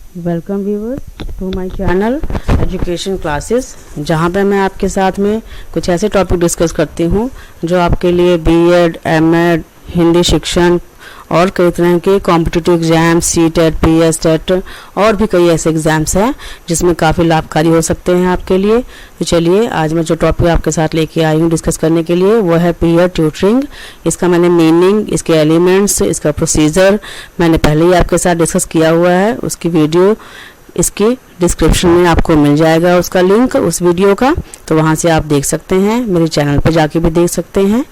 Welcome viewers to my channel education classes, जहां पे मैं आपके साथ में कुछ ऐसे टॉपिक डिस्कस करती हूं जो आपके लिए बीएड, एमएड, हिंदी शिक्षण और कई तरह के competitive exam, CTET, PS TET और भी कई ऐसे एग्जाम्स हैं जिसमें काफ़ी लाभकारी हो सकते हैं आपके लिए। तो चलिए आज मैं जो टॉपिक आपके साथ लेके आई हूँ डिस्कस करने के लिए वो है पीयर ट्यूटरिंग। इसका मैंने मीनिंग, इसके एलिमेंट्स, इसका प्रोसीजर मैंने पहले ही आपके साथ डिस्कस किया हुआ है। उसकी वीडियो इसकी डिस्क्रिप्शन में आपको मिल जाएगा, उसका लिंक उस वीडियो का, तो वहाँ से आप देख सकते हैं, मेरे चैनल पर जाके भी देख सकते हैं।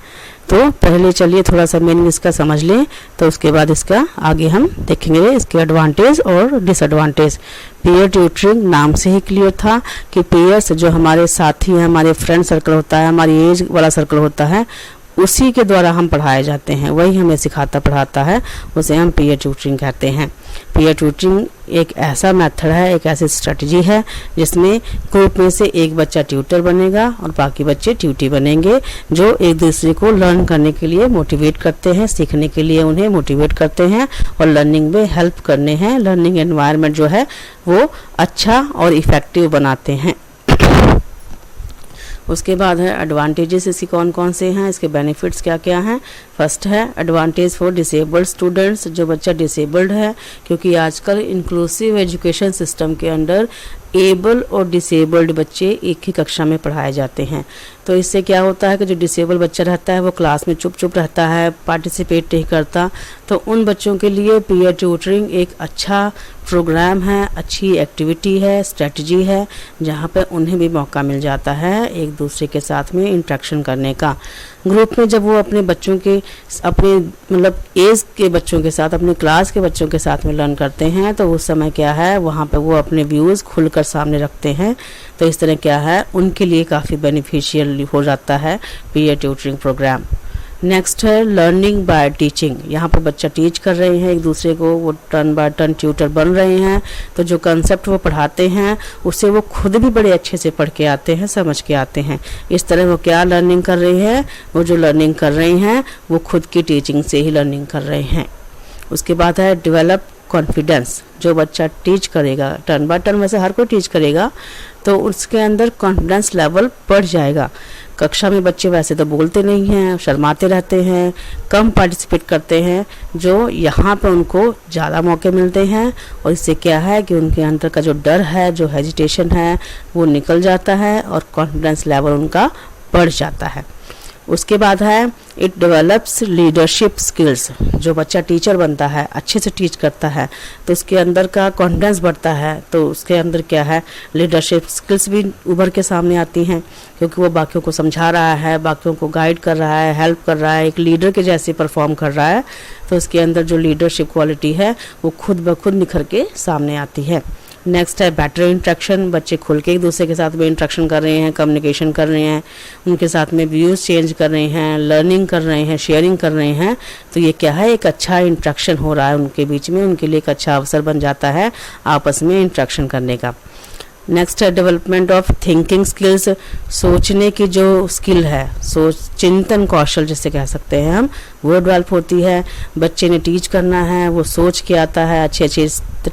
तो पहले चलिए थोड़ा सा मीनिंग इसका समझ लें, तो उसके बाद इसका आगे हम देखेंगे इसके एडवांटेज और डिसएडवांटेज। पीयर ट्यूटरिंग नाम से ही क्लियर था कि पीयर्स जो हमारे साथी हैं, हमारे फ्रेंड सर्कल होता है, हमारी एज वाला सर्कल होता है, उसी के द्वारा हम पढ़ाए जाते हैं, वही हमें सिखाता पढ़ाता है, उसे हम पीयर ट्यूटरिंग कहते हैं। पीयर ट्यूटरिंग एक ऐसा मेथड है, एक ऐसी स्ट्रेटजी है जिसमें ग्रुप में से एक बच्चा ट्यूटर बनेगा और बाकी बच्चे ट्यूटी बनेंगे, जो एक दूसरे को लर्न करने के लिए मोटिवेट करते हैं, सीखने के लिए उन्हें मोटिवेट करते हैं और लर्निंग में हेल्प करने हैं, लर्निंग एनवायरनमेंट जो है वो अच्छा और इफ़ेक्टिव बनाते हैं। उसके बाद है एडवांटेजेस, इसके कौन कौन से हैं, इसके बेनिफिट्स क्या क्या हैं। फर्स्ट है एडवांटेज फॉर डिसेबल्ड स्टूडेंट्स, जो बच्चा डिसेबल्ड है, क्योंकि आजकल इंक्लूसिव एजुकेशन सिस्टम के अंडर एबल और डिसेबल्ड बच्चे एक ही कक्षा में पढ़ाए जाते हैं। तो इससे क्या होता है कि जो डिसेबल बच्चा रहता है वो क्लास में चुप चुप रहता है, पार्टिसिपेट नहीं करता, तो उन बच्चों के लिए पीयर ट्यूटरिंग एक अच्छा प्रोग्राम है, अच्छी एक्टिविटी है, स्ट्रेटजी है, जहाँ पे उन्हें भी मौका मिल जाता है एक दूसरे के साथ में इंटरेक्शन करने का। ग्रुप में जब वो अपने बच्चों के अपने मतलब एज के बच्चों के साथ, अपने क्लास के बच्चों के साथ में लर्न करते हैं, तो उस समय क्या है वहाँ पे वो अपने व्यूज़ खुलकर सामने रखते हैं। तो इस तरह क्या है उनके लिए काफ़ी बेनिफिशियल हो जाता है पीयर ट्यूटरिंग प्रोग्राम। नेक्स्ट है लर्निंग बाय टीचिंग, यहाँ पर बच्चा टीच कर रहे हैं एक दूसरे को, वो टर्न बाय टर्न ट्यूटर बन रहे हैं, तो जो कंसेप्ट वो पढ़ाते हैं उससे वो खुद भी बड़े अच्छे से पढ़ के आते हैं, समझ के आते हैं। इस तरह वो क्या लर्निंग कर रहे हैं, वो जो लर्निंग कर रहे हैं वो खुद की टीचिंग से ही लर्निंग कर रहे हैं। उसके बाद है डेवलप कॉन्फिडेंस, जो बच्चा टीच करेगा टर्न बाय टर्न, वैसे हर कोई टीच करेगा, तो उसके अंदर कॉन्फिडेंस लेवल बढ़ जाएगा। कक्षा में बच्चे वैसे तो बोलते नहीं हैं, शर्माते रहते हैं, कम पार्टिसिपेट करते हैं, जो यहाँ पर उनको ज़्यादा मौके मिलते हैं और इससे क्या है कि उनके अंदर का जो डर है, जो हेजिटेशन है, वो निकल जाता है और कॉन्फिडेंस लेवल उनका बढ़ जाता है। उसके बाद है इट डेवलप्स लीडरशिप स्किल्स, जो बच्चा टीचर बनता है, अच्छे से टीच करता है, तो उसके अंदर का कॉन्फिडेंस बढ़ता है, तो उसके अंदर क्या है लीडरशिप स्किल्स भी उभर के सामने आती हैं, क्योंकि वो बाकियों को समझा रहा है, बाकियों को गाइड कर रहा है, हेल्प कर रहा है, एक लीडर के जैसे परफॉर्म कर रहा है, तो उसके अंदर जो लीडरशिप क्वालिटी है वो खुद ब खुद निखर के सामने आती है। नेक्स्ट है बेटर इंट्रैक्शन, बच्चे खुल के एक दूसरे के साथ में इंट्रैक्शन कर रहे हैं, कम्युनिकेशन कर रहे हैं, उनके साथ में व्यूज़ चेंज कर रहे हैं, लर्निंग कर रहे हैं, शेयरिंग कर रहे हैं, तो ये क्या है एक अच्छा इंट्रैक्शन हो रहा है उनके बीच में, उनके लिए एक अच्छा अवसर बन जाता है आपस में इंट्रैक्शन करने का। नेक्स्ट है डेवलपमेंट ऑफ थिंकिंग स्किल्स, सोचने की जो स्किल है, सोच चिंतन कौशल जिसे कह सकते हैं हम, वो डेवलप होती है। बच्चे ने टीच करना है, वो सोच के आता है, अच्छे अच्छे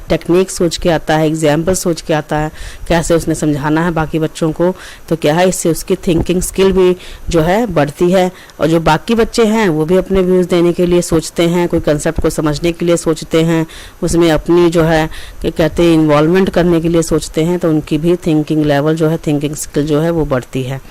टेक्निक सोच के आता है, एग्जाम्पल सोच के आता है, कैसे उसने समझाना है बाकी बच्चों को, तो क्या है इससे उसकी थिंकिंग स्किल भी जो है बढ़ती है। और जो बाकी बच्चे हैं वो भी अपने व्यूज़ देने के लिए सोचते हैं, कोई कंसेप्ट को समझने के लिए सोचते हैं, उसमें अपनी जो है क्या कहते हैं इन्वॉल्वमेंट करने के लिए सोचते हैं, तो उनकी भी थिंकिंग लेवल जो है, थिंकिंग स्किल जो है वो बढ़ती है।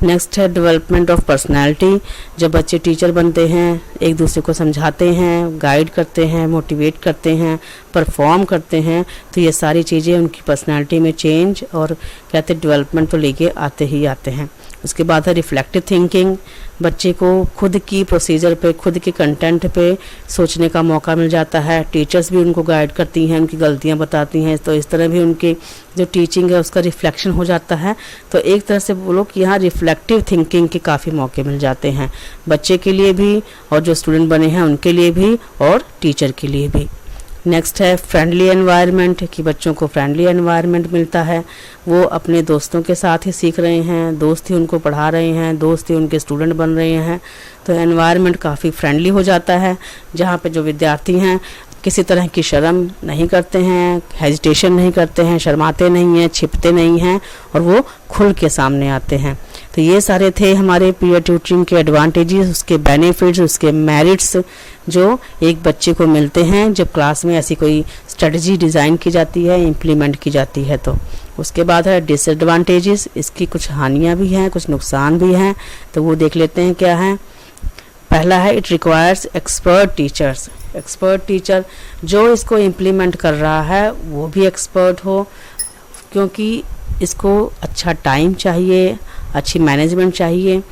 नेक्स्ट है डेवलपमेंट ऑफ पर्सनालिटी, जब बच्चे टीचर बनते हैं, एक दूसरे को समझाते हैं, गाइड करते हैं, मोटिवेट करते हैं, परफॉर्म करते हैं, तो ये सारी चीज़ें उनकी पर्सनालिटी में चेंज और कहते डेवलपमेंट तो लेके आते ही आते हैं। उसके बाद है रिफ्लेक्टिव थिंकिंग, बच्चे को खुद की प्रोसीजर पे, खुद के कंटेंट पे सोचने का मौका मिल जाता है, टीचर्स भी उनको गाइड करती हैं, उनकी गलतियां बताती हैं, तो इस तरह भी उनकी जो टीचिंग है उसका रिफ्लेक्शन हो जाता है। तो एक तरह से बोलो कि यहाँ रिफ्लेक्टिव थिंकिंग के काफ़ी मौके मिल जाते हैं बच्चे के लिए भी, और जो स्टूडेंट बने हैं उनके लिए भी, और टीचर के लिए भी। नेक्स्ट है फ्रेंडली एनवायरनमेंट, कि बच्चों को फ्रेंडली एनवायरनमेंट मिलता है, वो अपने दोस्तों के साथ ही सीख रहे हैं, दोस्त ही उनको पढ़ा रहे हैं, दोस्त ही उनके स्टूडेंट बन रहे हैं, तो एनवायरनमेंट काफ़ी फ्रेंडली हो जाता है, जहाँ पे जो विद्यार्थी हैं किसी तरह की शर्म नहीं करते हैं, हेजिटेशन नहीं करते हैं, शर्माते नहीं हैं, छिपते नहीं हैं और वो खुल के सामने आते हैं। तो ये सारे थे हमारे पीयर ट्यूटरिंग के एडवांटेजेस, उसके बेनिफिट्स, उसके मेरिट्स जो एक बच्चे को मिलते हैं जब क्लास में ऐसी कोई स्ट्रेटजी डिज़ाइन की जाती है, इम्प्लीमेंट की जाती है। तो उसके बाद है डिसएडवांटेजेस, इसकी कुछ हानियाँ भी हैं, कुछ नुकसान भी हैं, तो वो देख लेते हैं क्या है। पहला है it requires expert teachers, expert teacher जो इसको इम्प्लीमेंट कर रहा है वो भी एक्सपर्ट हो, क्योंकि इसको अच्छा टाइम चाहिए, अच्छी मैनेजमेंट चाहिए।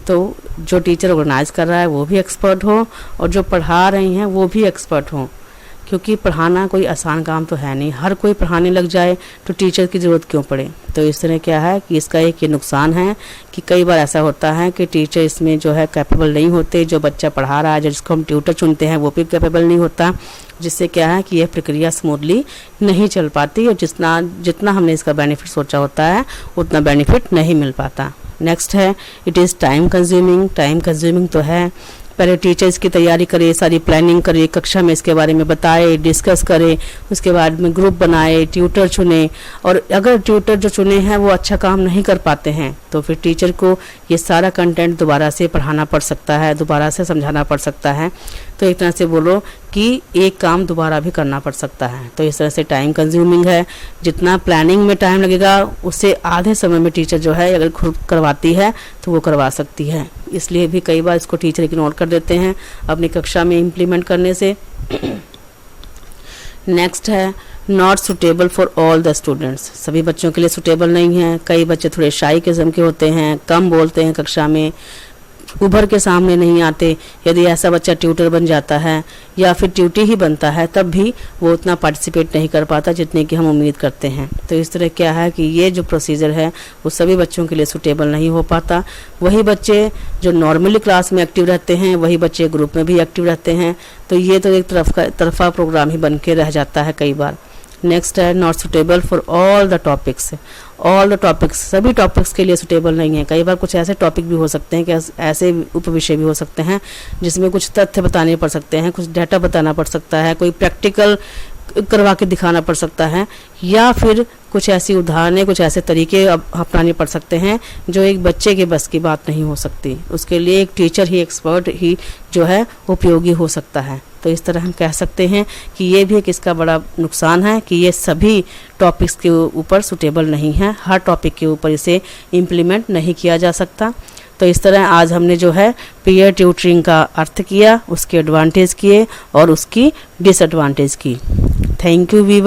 तो जो टीचर ऑर्गेनाइज कर रहा है वो भी एक्सपर्ट हो और जो पढ़ा रहे हैं वो भी एक्सपर्ट हो, क्योंकि पढ़ाना कोई आसान काम तो है नहीं, हर कोई पढ़ाने लग जाए तो टीचर की ज़रूरत क्यों पड़े। तो इस तरह क्या है कि इसका एक ये नुकसान है कि कई बार ऐसा होता है कि टीचर इसमें जो है कैपेबल नहीं होते, जो बच्चा पढ़ा रहा है, जिसको हम ट्यूटर चुनते हैं वो भी कैपेबल नहीं होता, जिससे क्या है कि यह प्रक्रिया स्मूथली नहीं चल पाती और जितना हमने इसका बेनिफिट सोचा होता है उतना बेनिफिट नहीं मिल पाता। नेक्स्ट है it is time consuming, time consuming तो है, पहले टीचर इसकी तैयारी करे, सारी प्लानिंग करे, कक्षा में इसके बारे में बताए, डिस्कस करे, उसके बाद में ग्रुप बनाए, ट्यूटर चुने, और अगर ट्यूटर जो चुने हैं वो अच्छा काम नहीं कर पाते हैं तो फिर टीचर को ये सारा कंटेंट दोबारा से पढ़ाना पड़ सकता है, दोबारा से समझाना पड़ सकता है। तो एक तरह से बोलो कि एक काम दोबारा भी करना पड़ सकता है। तो इस तरह से टाइम कंज्यूमिंग है, जितना प्लानिंग में टाइम लगेगा उससे आधे समय में टीचर जो है अगर खुद करवाती है तो वो करवा सकती है। इसलिए भी कई बार इसको टीचर इग्नोर कर देते हैं अपनी कक्षा में इम्प्लीमेंट करने से। नेक्स्ट है not suitable for all the students, सभी बच्चों के लिए सुटेबल नहीं है। कई बच्चे थोड़े शाई किस्म के होते हैं, कम बोलते हैं, कक्षा में उभर के सामने नहीं आते। यदि ऐसा बच्चा ट्यूटर बन जाता है या फिर ट्यूटी ही बनता है तब भी वो उतना पार्टिसिपेट नहीं कर पाता जितने की हम उम्मीद करते हैं। तो इस तरह क्या है कि ये जो प्रोसीजर है वो सभी बच्चों के लिए सूटेबल नहीं हो पाता। वही बच्चे जो नॉर्मली क्लास में एक्टिव रहते हैं वही बच्चे ग्रुप में भी एक्टिव रहते हैं, तो ये तो एक तरफा प्रोग्राम ही बन के रह जाता है कई बार। नेक्स्ट है not suitable for all the topics, all the topics सभी टॉपिक्स के लिए सुटेबल नहीं है। कई बार कुछ ऐसे टॉपिक भी हो सकते हैं कि ऐसे उप विषय भी हो सकते हैं जिसमें कुछ तथ्य बताने पड़ सकते हैं, कुछ डाटा बताना पड़ सकता है, कोई प्रैक्टिकल करवा के दिखाना पड़ सकता है, या फिर कुछ ऐसी उदाहरणें, कुछ ऐसे तरीके अपनाने पड़ सकते हैं जो एक बच्चे के बस की बात नहीं हो सकती। उसके लिए एक टीचर ही, एक्सपर्ट ही जो है उपयोगी हो सकता है। तो इस तरह हम कह सकते हैं कि ये भी एक इसका बड़ा नुकसान है कि ये सभी टॉपिक्स के ऊपर सूटेबल नहीं है, हर टॉपिक के ऊपर इसे इम्प्लीमेंट नहीं किया जा सकता। तो इस तरह आज हमने जो है पीयर ट्यूटरिंग का अर्थ किया, उसके एडवांटेज किए और उसकी डिसएडवांटेज की। Thank you Weaver.